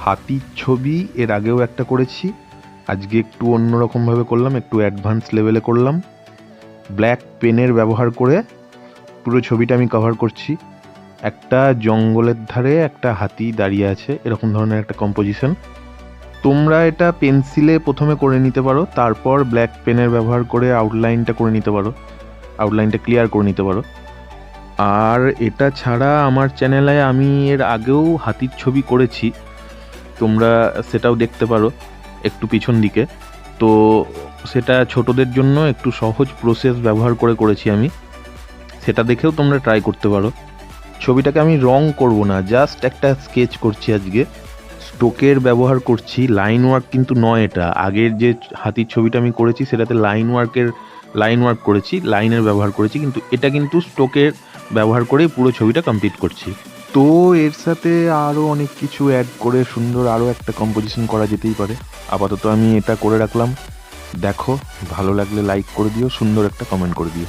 হাতির ছবি এর আগেও একটা করেছি, আজকে একটু অন্যরকমভাবে করলাম, একটু অ্যাডভান্স লেভেলে করলাম। ব্ল্যাক পেনের ব্যবহার করে পুরো ছবিটা আমি কভার করছি। একটা জঙ্গলের ধারে একটা হাতি দাঁড়িয়ে আছে, এরকম ধরনের একটা কম্পোজিশন। তোমরা এটা পেন্সিলে প্রথমে করে নিতে পারো, তারপর ব্ল্যাক পেনের ব্যবহার করে আউটলাইনটা করে নিতে পারো, আউটলাইনটা ক্লিয়ার করে নিতে পারো। আর এটা ছাড়া আমার চ্যানেলে আমি এর আগেও হাতির ছবি করেছি, তোমরা সেটাও দেখতে পারো একটু পিছন দিকে। তো সেটা ছোটদের জন্য একটু সহজ প্রসেস ব্যবহার করে করেছি আমি, সেটা দেখেও তোমরা ট্রাই করতে পারো। ছবিটাকে আমি রং করব না, জাস্ট একটা স্কেচ করছি আজকে, স্ট্রোকের ব্যবহার করছি, লাইন ওয়ার্ক কিন্তু নয়। এটা আগের যে হাতির ছবিটা আমি করেছি সেটাতে লাইন ওয়ার্ক করেছি, লাইনের ব্যবহার করেছি, কিন্তু এটা কিন্তু স্ট্রোকের ব্যবহার করে পুরো ছবিটা কমপ্লিট করছি। তো এর সাথে আরও অনেক কিছু অ্যাড করে সুন্দর আরও একটা কম্পোজিশন করা যেতেই পারে। আপাতত আমি এটা করে রাখলাম। দেখো, ভালো লাগলে লাইক করে দিও, সুন্দর একটা কমেন্ট করে দিও।